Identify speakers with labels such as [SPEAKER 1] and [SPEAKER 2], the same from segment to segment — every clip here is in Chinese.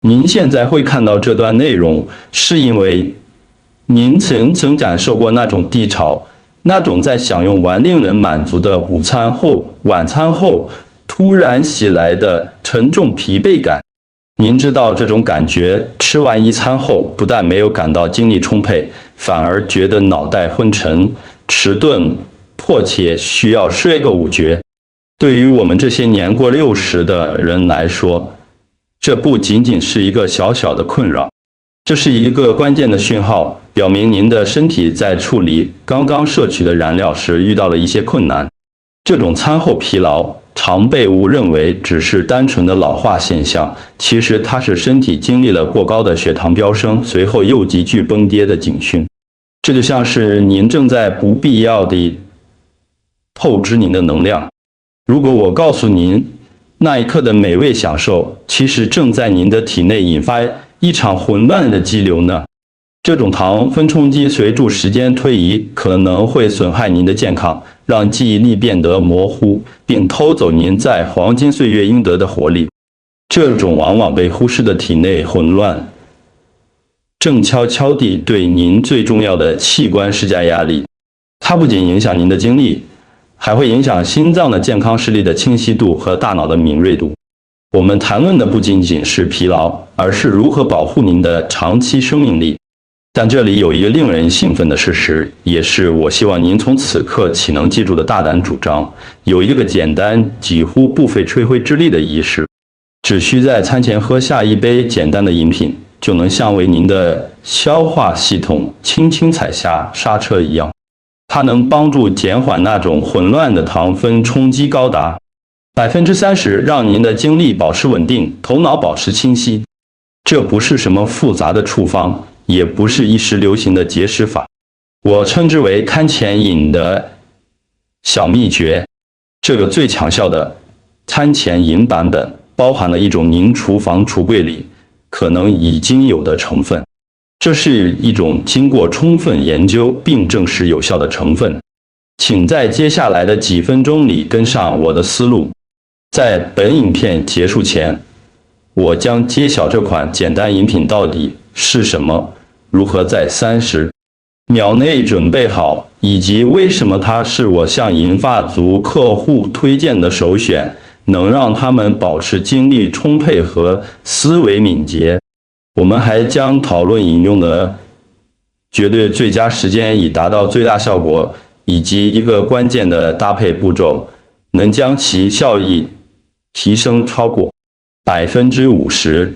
[SPEAKER 1] 您现在会看到这段内容，是因为您曾感受过那种低潮，那种在享用完令人满足的午餐后、晚餐后，突然袭来的沉重疲惫感。您知道这种感觉，吃完一餐后，不但没有感到精力充沛，反而觉得脑袋昏沉、迟钝，迫切需要睡个午觉。对于我们这些年过60的人来说，这不仅仅是一个小小的困扰，这是一个关键的讯号，表明您的身体在处理刚刚摄取的燃料时遇到了一些困难。这种餐后疲劳常被误认为只是单纯的老化现象，其实它是身体经历了过高的血糖飙升，随后又急剧崩跌的警讯。这就像是您正在不必要地透支您的能量。如果我告诉您，那一刻的美味享受，其实正在您的体内引发一场混乱的激流呢？这种糖分冲击随着时间推移，可能会损害您的健康，让记忆力变得模糊，并偷走您在黄金岁月应得的活力。这种往往被忽视的体内混乱，正悄悄地对您最重要的器官施加压力。它不仅影响您的精力，还会影响心脏的健康视力的清晰度和大脑的敏锐度。我们谈论的不仅仅是疲劳，而是如何保护您的长期生命力。但这里有一个令人兴奋的事实，也是我希望您从此刻起能记住的大胆主张：有一个简单、几乎不费吹灰之力的仪式，只需在餐前喝下一杯简单的饮品，就能像为您的消化系统轻轻踩下刹车一样。它能帮助减缓那种混乱的糖分冲击，高达30%，让您的精力保持稳定，头脑保持清晰。这不是什么复杂的处方，也不是一时流行的节食法，我称之为餐前饮的小秘诀。这个最强效的餐前饮版本包含了一种您厨房橱柜里可能已经有的成分，这是一种经过充分研究并证实有效的成分。请在接下来的几分钟里跟上我的思路。在本影片结束前，我将揭晓这款简单饮品到底是什么，如何在30秒内准备好，以及为什么它是我向银发族客户推荐的首选，能让他们保持精力充沛和思维敏捷。我们还将讨论饮用的绝对最佳时间以达到最大效果，以及一个关键的搭配步骤，能将其效益提升超过50%。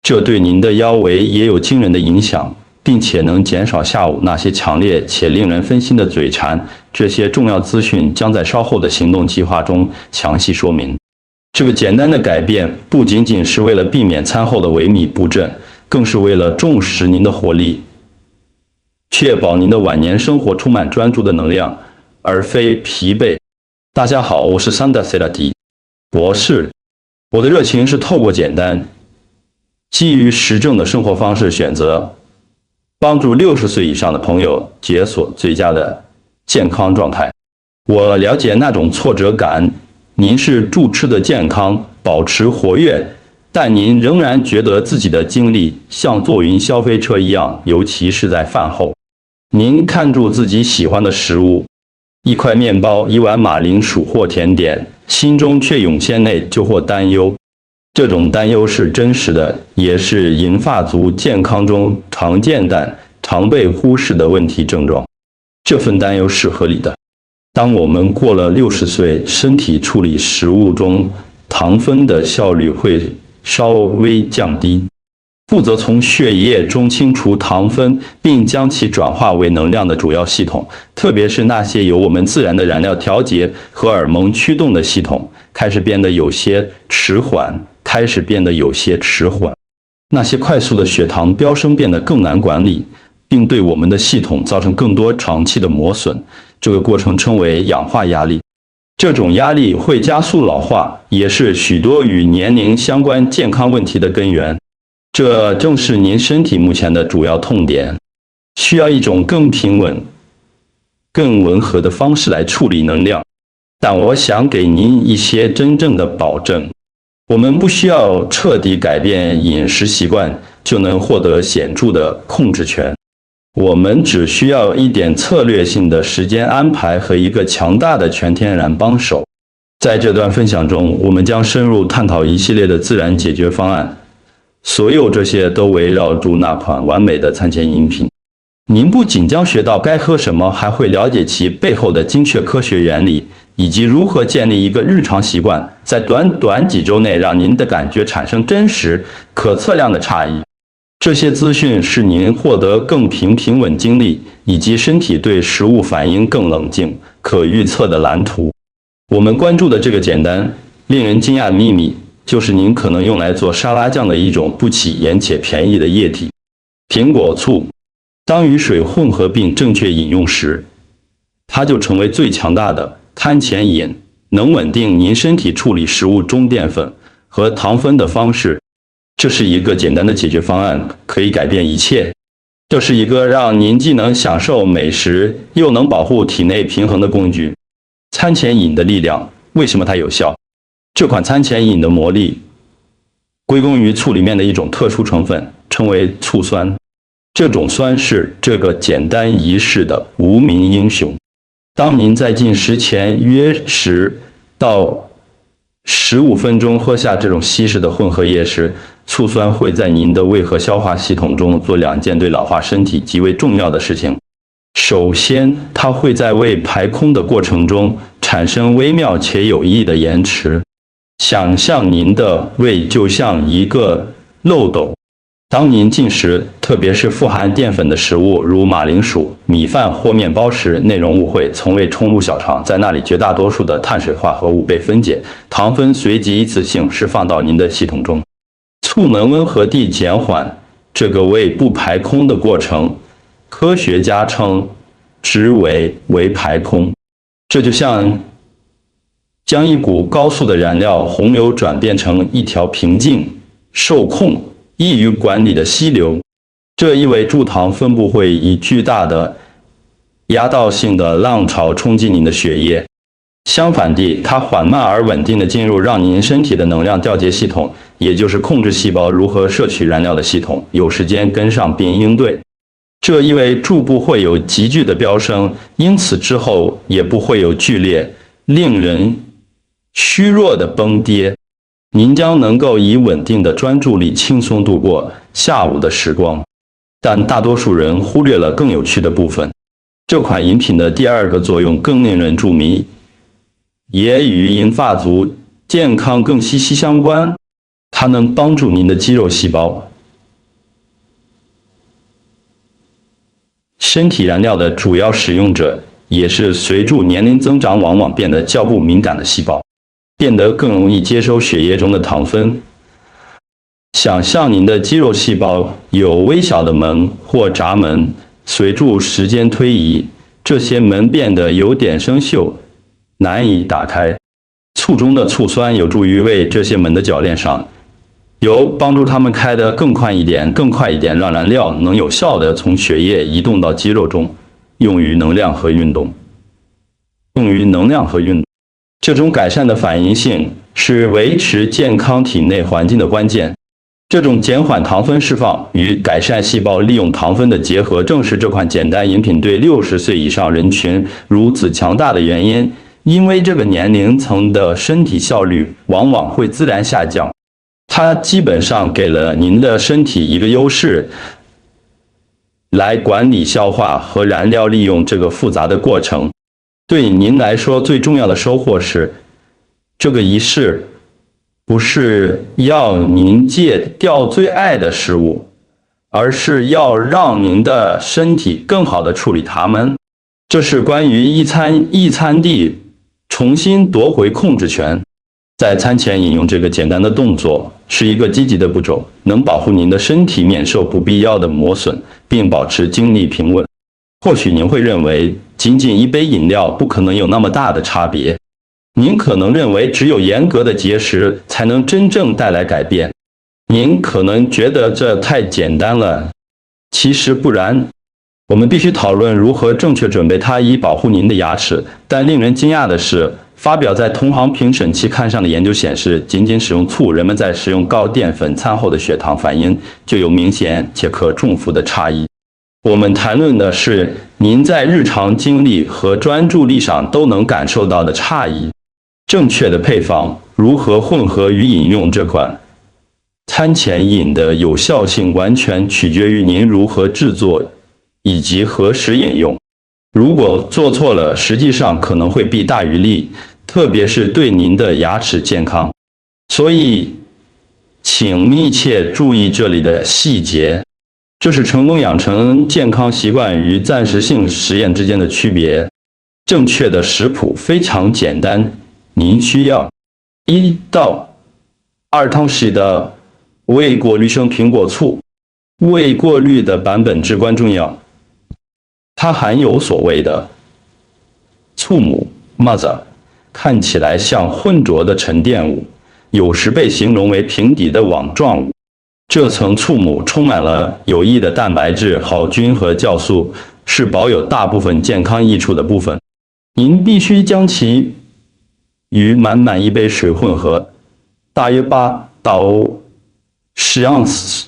[SPEAKER 1] 这对您的腰围也有惊人的影响，并且能减少下午那些强烈且令人分心的嘴馋。这些重要资讯将在稍后的行动计划中详细说明。这个简单的改变不仅仅是为了避免餐后的萎靡不振，更是为了重视您的活力，确保您的晚年生活充满专注的能量，而非疲惫。大家好，我是桑达塞拉迪博士。我的热情是透过简单、基于实证的生活方式选择，帮助60岁以上的朋友解锁最佳的健康状态。我了解那种挫折感，您是注吃的健康，保持活跃，但您仍然觉得自己的精力像坐云霄飞车一样，尤其是在饭后。您看住自己喜欢的食物，一块面包、一碗马铃薯或甜点，心中却涌现内疚或担忧。这种担忧是真实的，也是银发族健康中常见但常被忽视的问题症状。这份担忧是合理的。当我们过了60岁，身体处理食物中糖分的效率会稍微降低。负责从血液中清除糖分并将其转化为能量的主要系统，特别是那些由我们自然的燃料调节荷尔蒙驱动的系统，开始变得有些迟缓。那些快速的血糖飙升变得更难管理，并对我们的系统造成更多长期的磨损。这个过程称为氧化压力。这种压力会加速老化，也是许多与年龄相关健康问题的根源。这正是您身体目前的主要痛点，需要一种更平稳、更温和的方式来处理能量。但我想给您一些真正的保证。我们不需要彻底改变饮食习惯就能获得显著的控制权，我们只需要一点策略性的时间安排和一个强大的全天然帮手。在这段分享中，我们将深入探讨一系列的自然解决方案，所有这些都围绕住那款完美的餐前饮品。您不仅将学到该喝什么，还会了解其背后的精确科学原理，以及如何建立一个日常习惯，在短短几周内让您的感觉产生真实、可测量的差异。这些资讯是您获得更平稳精力，以及身体对食物反应更冷静、可预测的蓝图。我们关注的这个简单、令人惊讶的秘密，就是您可能用来做沙拉酱的一种不起眼且便宜的液体——苹果醋。当与水混合并正确饮用时，它就成为最强大的餐前饮，能稳定您身体处理食物中淀粉和糖分的方式。这是一个简单的解决方案，可以改变一切。这是一个让您既能享受美食，又能保护体内平衡的工具。餐前饮的力量，为什么它有效？这款餐前饮的魔力归功于醋里面的一种特殊成分，称为醋酸。这种酸是这个简单仪式的无名英雄。当您在进食前约10到15分钟喝下这种稀释的混合液时，醋酸会在您的胃和消化系统中做2件对老化身体极为重要的事情。首先，它会在胃排空的过程中产生微妙且有益的延迟。想象您的胃就像一个漏斗，当您进食，特别是富含淀粉的食物，如马铃薯、米饭或面包时，内容物会从胃冲入小肠，在那里绝大多数的碳水化合物被分解，糖分随即一次性释放到您的系统中。醋能温和地减缓这个胃部排空的过程，科学家称之为胃排空。这就像将一股高速的燃料洪流转变成一条平静、受控、易于管理的溪流，这意味着糖分不会以巨大的压倒性的浪潮冲击您的血液。相反地，它缓慢而稳定地进入让您身体的能量调节系统，也就是控制细胞如何摄取燃料的系统，有时间跟上并应对。这意味着不会有急剧的飙升，因此之后也不会有剧烈、令人虚弱的崩跌。您将能够以稳定的专注力轻松度过下午的时光，但大多数人忽略了更有趣的部分。这款饮品的第二个作用更令人注迷，也与银发族健康更息息相关。它能帮助您的肌肉细胞，身体燃料的主要使用者，也是随着年龄增长往往变得较不敏感的细胞，变得更容易接收血液中的糖分。想象您的肌肉细胞有微小的门或闸门，随着时间推移，这些门变得有点生锈，难以打开。醋中的醋酸有助于为这些门的铰链上油，帮助它们开得更快一点，让燃料能有效地从血液移动到肌肉中，用于能量和运动。这种改善的反应性是维持健康体内环境的关键。这种减缓糖分释放与改善细胞利用糖分的结合，正是这款简单饮品对60岁以上人群如此强大的原因。因为这个年龄层的身体效率往往会自然下降，它基本上给了您的身体一个优势，来管理消化和燃料利用这个复杂的过程。对您来说，最重要的收获是，这个仪式不是要您戒掉最爱的食物，而是要让您的身体更好地处理它们。这是关于一餐地重新夺回控制权。在餐前饮用这个简单的动作是一个积极的步骤，能保护您的身体免受不必要的磨损，并保持精力平稳。或许您会认为仅仅一杯饮料不可能有那么大的差别，您可能认为只有严格的节食才能真正带来改变，您可能觉得这太简单了。其实不然，我们必须讨论如何正确准备它以保护您的牙齿。但令人惊讶的是，发表在同行评审期刊上的研究显示，仅仅使用醋，人们在食用高淀粉餐后的血糖反应就有明显且可重复的差异。我们谈论的是您在日常经历和专注力上都能感受到的差异。正确的配方如何混合与饮用这款餐前饮的有效性完全取决于您如何制作以及何时饮用。如果做错了，实际上可能会弊大于利，特别是对您的牙齿健康。所以，请密切注意这里的细节。这是成功养成健康习惯与暂时性实验之间的区别。正确的食谱非常简单，您需要1到2汤匙的未过滤生苹果醋。未过滤的版本至关重要，它含有所谓的醋母 mother， 看起来像浑浊的沉淀物，有时被形容为平底的网状物。这层醋母充满了有益的蛋白质、好菌和酵素，是保有大部分健康益处的部分。您必须将其与满1杯水混合，大约8到10盎司，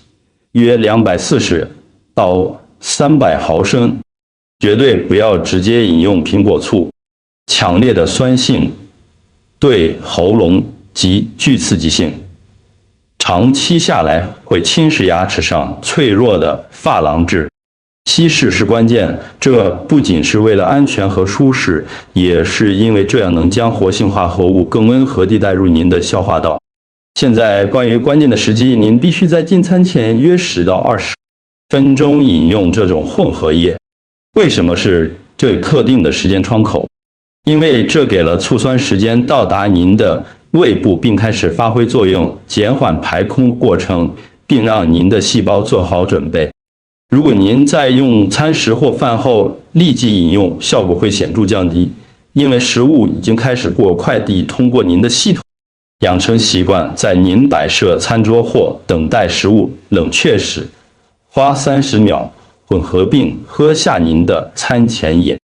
[SPEAKER 1] 约240到300毫升。绝对不要直接饮用苹果醋，强烈的酸性对喉咙极具刺激性，长期下来会侵蚀牙齿上脆弱的珐琅质。稀释是关键，这不仅是为了安全和舒适，也是因为这样能将活性化合物更温和地带入您的消化道。现在关于关键的时机，您必须在进餐前约10到20分钟饮用这种混合液。为什么是这特定的时间窗口？因为这给了醋酸时间到达您的胃部并开始发挥作用，减缓排空过程，并让您的细胞做好准备。如果您在用餐时或饭后立即饮用，效果会显著降低，因为食物已经开始过快地通过您的系统。养成习惯，在您摆设餐桌或等待食物冷却时，花30秒混合并喝下您的餐前饮。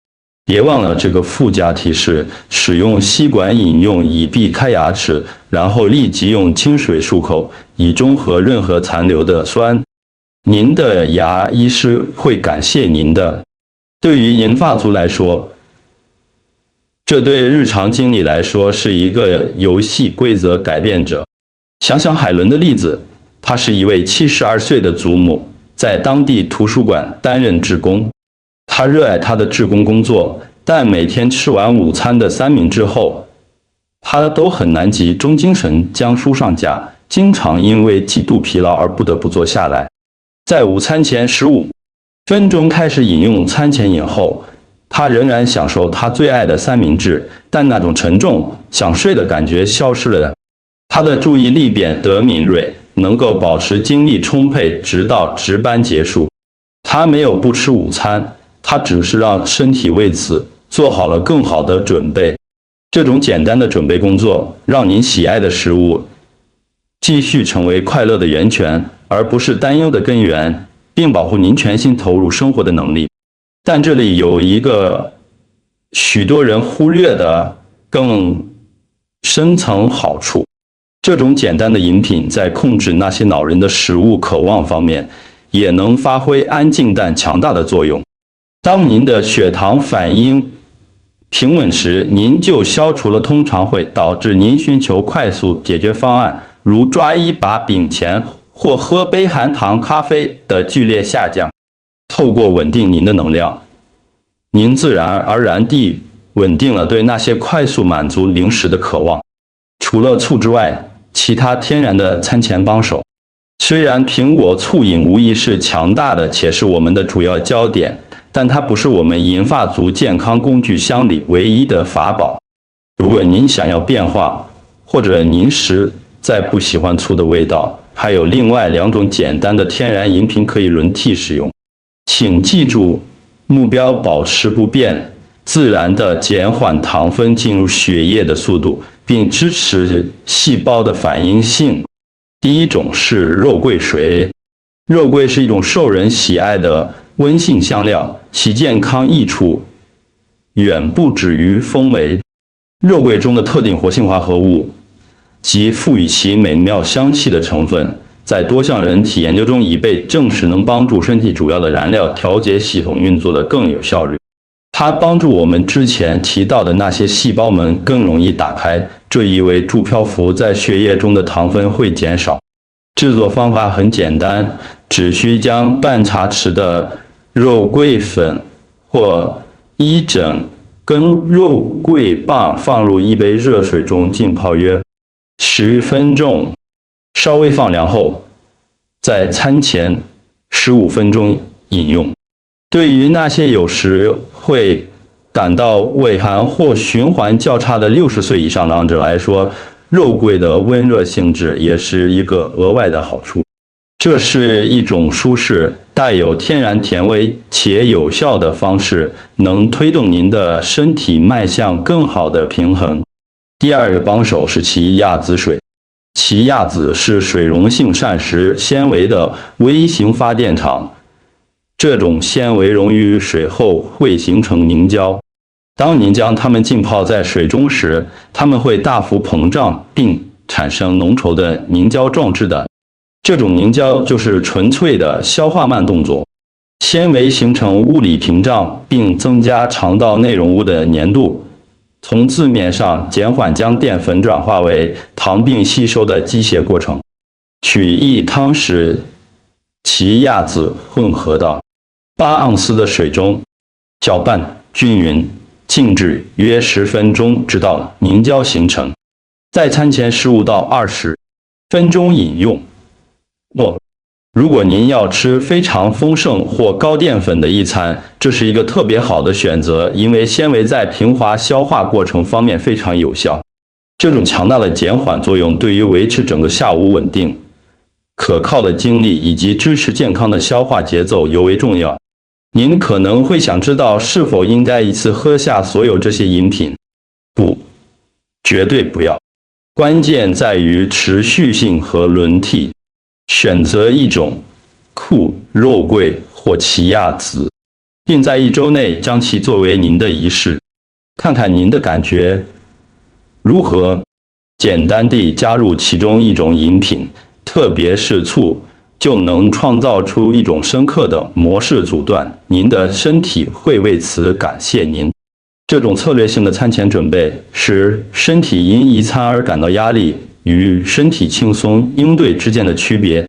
[SPEAKER 1] 别忘了这个附加提示：使用吸管饮用以避开牙齿，然后立即用清水漱口，以中和任何残留的酸。您的牙医师会感谢您的。对于银发族来说，这对日常经理来说是一个游戏规则改变者。想想海伦的例子，她是一位72岁的祖母，在当地图书馆担任志工。他热爱他的志工工作，但每天吃完午餐的3明治后，他都很难集中精神将书上架，经常因为极度疲劳而不得不坐下来。在午餐前15分钟开始饮用餐前饮后，他仍然享受他最爱的3明治，但那种沉重、想睡的感觉消失了。他的注意力变得敏锐，能够保持精力充沛直到值班结束。他没有不吃午餐，他只是让身体为此做好了更好的准备。这种简单的准备工作，让您喜爱的食物继续成为快乐的源泉，而不是担忧的根源，并保护您全心投入生活的能力。但这里有一个许多人忽略的更深层好处。这种简单的饮品在控制那些恼人的食物渴望方面，也能发挥安静但强大的作用。当您的血糖反应平稳时，您就消除了通常会导致您寻求快速解决方案，如抓一把饼钱或喝杯含糖咖啡的剧烈下降。透过稳定您的能量，您自然而然地稳定了对那些快速满足零食的渴望。除了醋之外，其他天然的餐前帮手。虽然苹果醋饮无疑是强大的且是我们的主要焦点，但它不是我们银发族健康工具箱里唯一的法宝。如果您想要变化，或者您实在不喜欢醋的味道，还有另外2种简单的天然饮品可以轮替使用。请记住，目标保持不变，自然地减缓糖分进入血液的速度，并支持细胞的反应性。第一种是肉桂水。肉桂是一种受人喜爱的温性香料，其健康益处远不止于风味。肉桂中的特定活性化合物及赋予其美妙香气的成分，在多项人体研究中已被证实能帮助身体主要的燃料调节系统运作得更有效率。它帮助我们之前提到的那些细胞门更容易打开，这意味着漂浮在血液中的糖分会减少。制作方法很简单，只需将半茶匙的肉桂粉或1整根肉桂棒放入1杯热水中浸泡约10分钟，稍微放凉后，在餐前15分钟饮用。对于那些有时会感到胃寒或循环较差的60岁以上长者来说，肉桂的温热性质也是一个额外的好处。这是一种舒适、带有天然甜味且有效的方式，能推动您的身体迈向更好的平衡。第二个帮手是奇亚籽水。奇亚籽是水溶性膳食纤维的微型发电厂。这种纤维溶于水后会形成凝胶。当您将它们浸泡在水中时，它们会大幅膨胀并产生浓稠的凝胶状质的。这种凝胶就是纯粹的消化慢动作。纤维形成物理屏障并增加肠道内容物的粘度，从字面上减缓将淀粉转化为糖并吸收的机械过程。取1汤匙奇亚籽混合到8盎司的水中，搅拌均匀，静置约10分钟，直到凝胶形成。在餐前15到20分钟饮用。如果您要吃非常丰盛或高淀粉的一餐，这是一个特别好的选择，因为纤维在平滑消化过程方面非常有效。这种强大的减缓作用对于维持整个下午稳定、可靠的精力以及支持健康的消化节奏尤为重要。您可能会想知道是否应该一次喝下所有这些饮品？不，绝对不要。关键在于持续性和轮替。选择一种肉桂或奇亚籽，并在1周内将其作为您的仪式，看看您的感觉如何。简单地加入其中一种饮品，特别是醋，就能创造出一种深刻的模式阻断，您的身体会为此感谢您。这种策略性的餐前准备，使身体因一餐而感到压力与身体轻松应对之间的区别。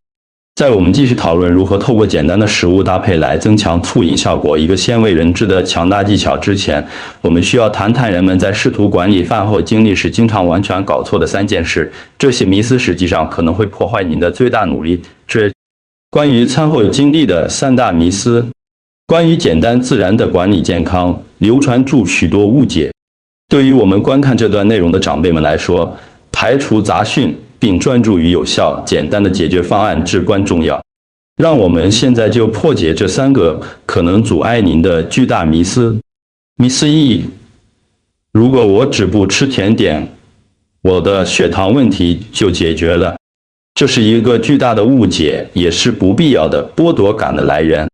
[SPEAKER 1] 在我们继续讨论如何透过简单的食物搭配来增强促饮效果，一个鲜为人知的强大技巧之前，我们需要谈谈人们在试图管理饭后精力时经常完全搞错的3件事。这些迷思实际上可能会破坏您的最大努力。关于餐后精力的3大迷思。关于简单自然的管理健康，流传著许多误解。对于我们观看这段内容的长辈们来说，排除杂讯并专注于有效、简单的解决方案至关重要。让我们现在就破解这3个可能阻碍您的巨大迷思。迷思1：如果我只不吃甜点，我的血糖问题就解决了。这是一个巨大的误解，也是不必要的剥夺感的来源。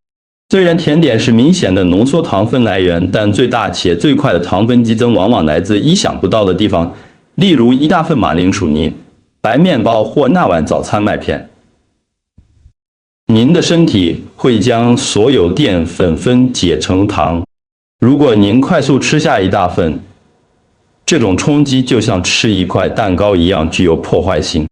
[SPEAKER 1] 虽然甜点是明显的浓缩糖分来源，但最大且最快的糖分激增往往来自意想不到的地方，例如一大份马铃薯泥、白面包或那碗早餐麦片。您的身体会将所有淀粉分解成糖。如果您快速吃下一大份，这种冲击就像吃一块蛋糕一样具有破坏性。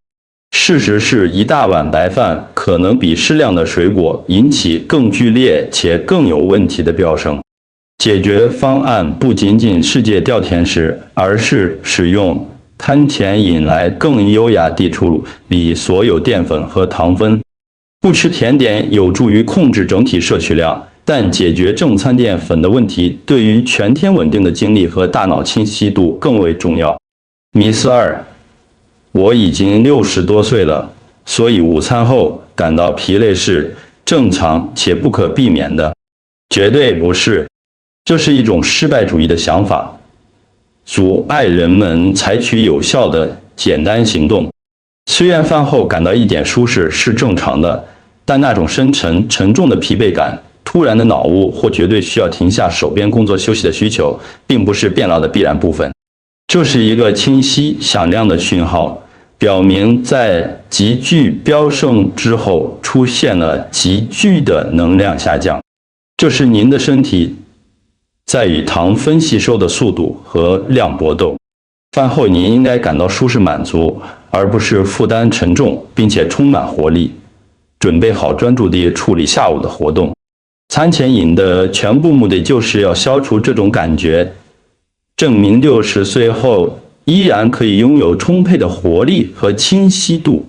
[SPEAKER 1] 事实是，一大碗白饭可能比适量的水果引起更剧烈且更有问题的飙升。解决方案不仅仅世界掉甜食，而是使用摊甜饮来更优雅地处理所有淀粉和糖分。不吃甜点有助于控制整体摄取量，但解决正餐淀粉的问题对于全天稳定的精力和大脑清晰度更为重要。迷思2：我已经60多岁了，所以午餐后感到疲累是正常且不可避免的。绝对不是，这是一种失败主义的想法，阻碍人们采取有效的简单行动。虽然饭后感到一点舒适是正常的，但那种沉重的疲惫感、突然的脑雾或绝对需要停下手边工作休息的需求，并不是变老的必然部分。这是一个清晰响亮的讯号，表明在急剧飙升之后出现了急剧的能量下降。这是您的身体在与糖分吸收的速度和量搏斗。饭后您应该感到舒适满足，而不是负担沉重，并且充满活力，准备好专注地处理下午的活动。餐前饮的全部目的就是要消除这种感觉，证明60岁后依然可以拥有充沛的活力和清晰度，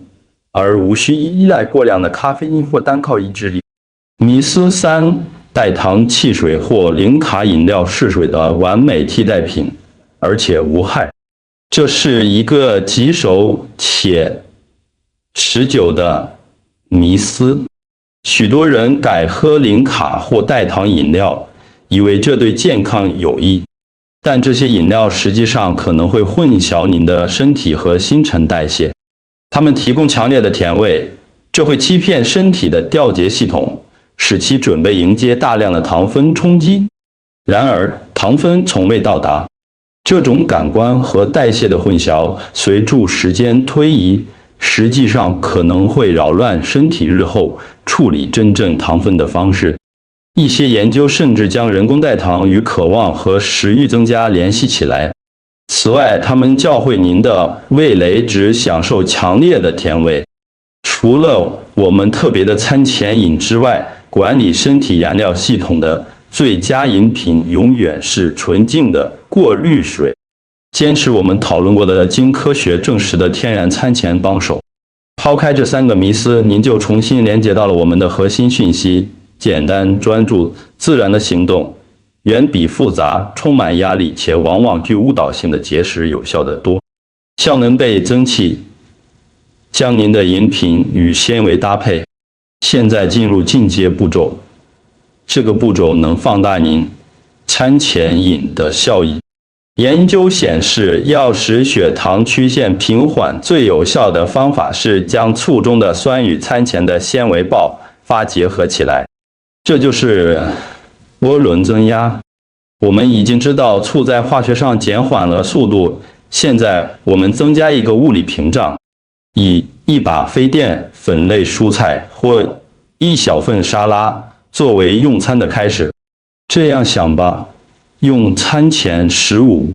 [SPEAKER 1] 而无需依赖过量的咖啡因或单靠意志力。迷思3：代糖汽水或零卡饮料是水的完美替代品，而且无害。这是一个棘手且持久的迷思。许多人改喝零卡或代糖饮料，以为这对健康有益，但这些饮料实际上可能会混淆您的身体和新陈代谢。它们提供强烈的甜味，这会欺骗身体的调节系统，使其准备迎接大量的糖分冲击。然而，糖分从未到达。这种感官和代谢的混淆，随着时间推移，实际上可能会扰乱身体日后处理真正糖分的方式。一些研究甚至将人工代糖与渴望和食欲增加联系起来。此外，他们教会您的味蕾只享受强烈的甜味。除了我们特别的餐前饮之外，管理身体燃料系统的最佳饮品永远是纯净的过滤水。坚持我们讨论过的经科学证实的天然餐前帮手。抛开这3个迷思，您就重新连接到了我们的核心讯息：简单、专注、自然的行动，远比复杂、充满压力且往往具误导性的节食有效得多。效能倍增器，将您的饮品与纤维搭配。现在进入进阶步骤，这个步骤能放大您餐前饮的效益。研究显示，要使血糖曲线平缓，最有效的方法是将醋中的酸与餐前的纤维爆发结合起来，这就是涡轮增压。我们已经知道醋在化学上减缓了速度，现在我们增加一个物理屏障，以一把非淀粉类蔬菜或一小份沙拉作为用餐的开始。这样想吧，用餐前15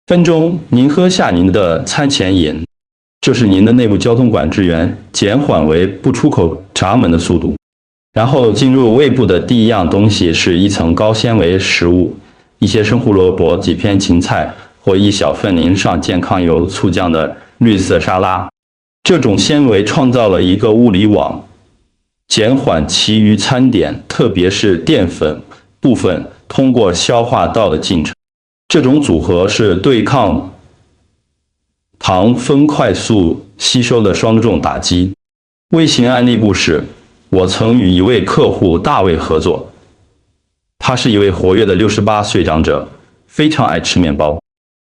[SPEAKER 1] 分钟，您喝下您的餐前饮，这是您的内部交通管制员减缓为不出口闸门的速度。然后进入胃部的第一样东西是一层高纤维食物，一些生胡萝卜、几片芹菜或一小份淋上健康油醋酱的绿色沙拉。这种纤维创造了一个物理网，减缓其余餐点，特别是淀粉部分通过消化道的进程。这种组合是对抗糖分快速吸收的双重打击。微型案例故事：我曾与一位客户大卫合作，他是一位活跃的68岁长者，非常爱吃面包。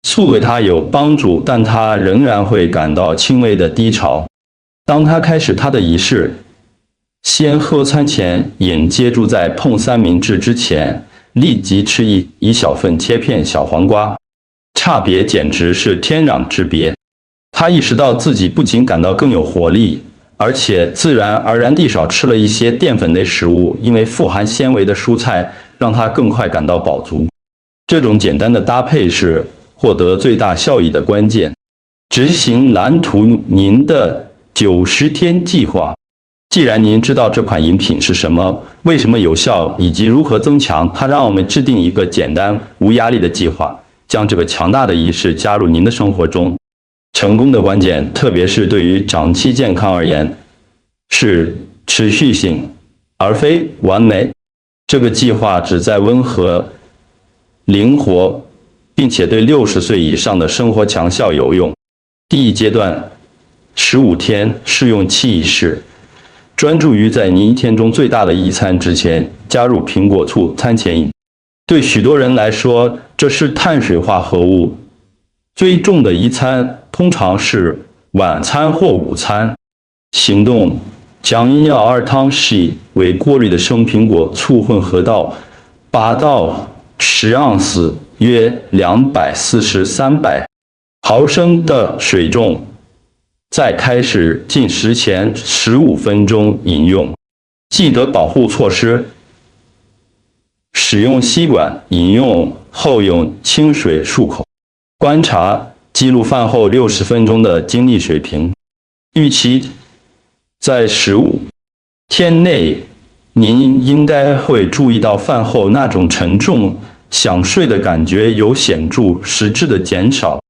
[SPEAKER 1] 醋对他有帮助，但他仍然会感到轻微的低潮。当他开始他的仪式，先喝餐前饮，接住在碰三明治之前，立即吃一小份切片小黄瓜，差别简直是天壤之别。他意识到自己不仅感到更有活力，而且自然而然地少吃了一些淀粉类食物，因为富含纤维的蔬菜让他更快感到饱足。这种简单的搭配是获得最大效益的关键。执行蓝图您的90天计划。既然您知道这款饮品是什么，为什么有效，以及如何增强它，让我们制定一个简单无压力的计划，将这个强大的仪式加入您的生活中。成功的关键，特别是对于长期健康而言，是持续性，而非完美。这个计划旨在温和、灵活，并且对60岁以上的生活强效有用。第一阶段，15天试用期仪式，专注于在您一天中最大的一餐之前加入苹果醋餐前饮。对许多人来说，这是碳水化合物最重的一餐，通常是晚餐或午餐。行动：将1.2汤匙为过滤的生苹果醋混合到8到10盎司约240-300毫升的水重，在开始进食前15分钟饮用。记得保护措施，使用吸管饮用后用清水漱口。观察记录饭后60分钟的精力水平。预期在15天内，您应该会注意到饭后那种沉重、想睡的感觉有显著实质的减少，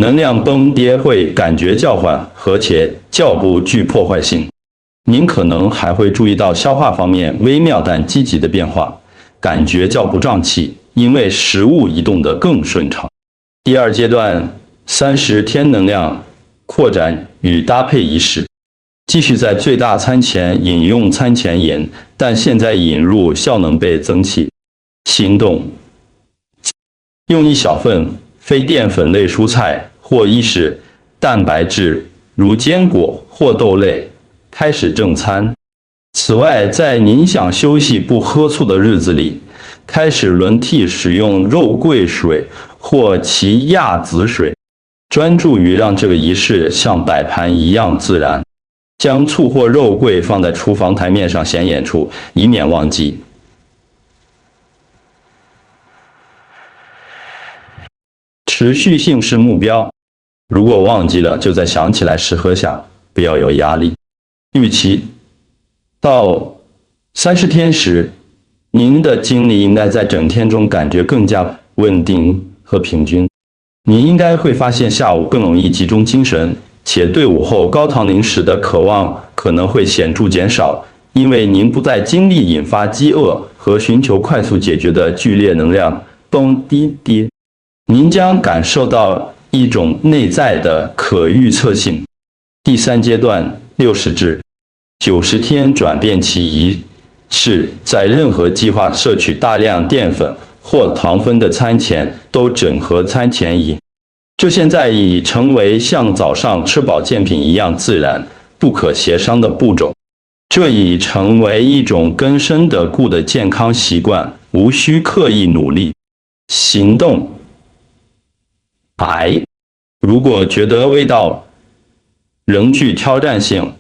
[SPEAKER 1] 能量崩跌会感觉较缓和且较不具破坏性。您可能还会注意到消化方面微妙但积极的变化，感觉较不胀气，因为食物移动得更顺畅。第二阶段30天能量扩展与搭配仪式。继续在最大餐前饮用餐前饮，但现在引入效能倍增器。行动：用1小份非淀粉类蔬菜或意式蛋白质，如坚果或豆类，开始正餐。此外，在您想休息不喝醋的日子里，开始轮替使用肉桂水或其亚籽水，专注于让这个仪式像摆盘一样自然。将醋或肉桂放在厨房台面上显眼处，以免忘记。持续性是目标，如果忘记了，就再想起来时喝下，不要有压力。预期到30天时，您的精力应该在整天中感觉更加稳定和平均。你应该会发现下午更容易集中精神，且对午后高糖零食的渴望可能会显著减少，因为您不再经历引发饥饿和寻求快速解决的剧烈能量蹦迪跌。您将感受到一种内在的可预测性。第三阶段60至90天转变期仪式，在任何计划摄取大量淀粉或糖分的餐前都整合餐前饮。这现在已成为像早上吃保健品一样自然、不可协商的步骤。这已成为一种根深蒂固的健康习惯，无需刻意努力。行动。如果觉得味道仍具挑战性，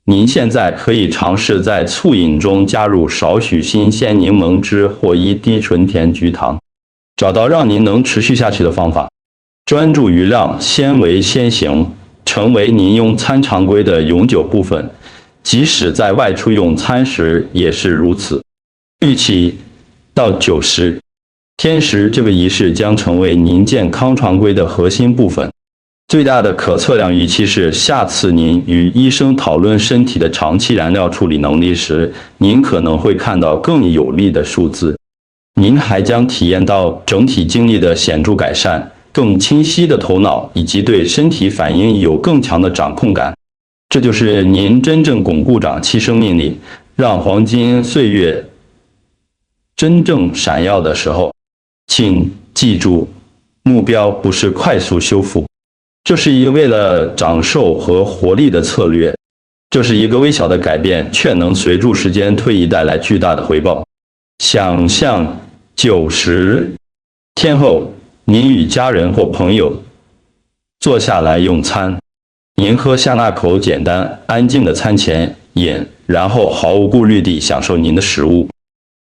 [SPEAKER 1] 您现在可以尝试在醋饮中加入少许新鲜柠檬汁或1滴纯甜菊糖，找到让您能持续下去的方法。专注于让纤维先行成为您用餐常规的永久部分，即使在外出用餐时也是如此。预期到90天时，这个仪式将成为您健康常规的核心部分。最大的可测量预期是，下次您与医生讨论身体的长期燃料处理能力时，您可能会看到更有力的数字。您还将体验到整体精力的显著改善，更清晰的头脑，以及对身体反应有更强的掌控感。这就是您真正巩固长期生命力，让黄金岁月真正闪耀的时候。请记住，目标不是快速修复，这是一个为了长寿和活力的策略。这是一个微小的改变，却能随着时间推移带来巨大的回报。想象90天后，您与家人或朋友坐下来用餐，您喝下那口简单安静的餐前饮，然后毫无顾虑地享受您的食物。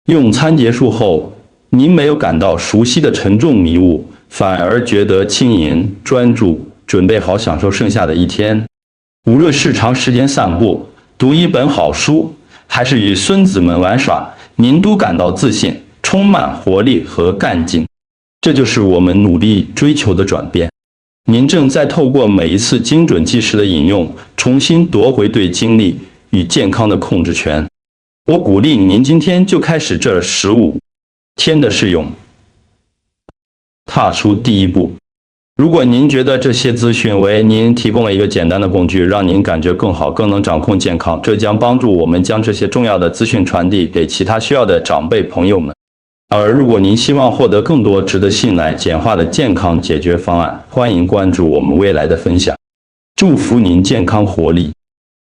[SPEAKER 1] 用餐结束后，您没有感到熟悉的沉重迷雾，反而觉得轻盈专注，准备好享受剩下的一天。无论是长时间散步、读一本好书，还是与孙子们玩耍，您都感到自信，充满活力和干劲。这就是我们努力追求的转变。您正在透过每一次精准计时的饮用，重新夺回对精力与健康的控制权。我鼓励您今天就开始这15天的试用，踏出第一步。如果您觉得这些资讯为您提供了一个简单的工具，让您感觉更好，更能掌控健康，这将帮助我们将这些重要的资讯传递给其他需要的长辈朋友们。而如果您希望获得更多值得信赖、简化的健康解决方案，欢迎关注我们未来的分享。祝福您健康活力。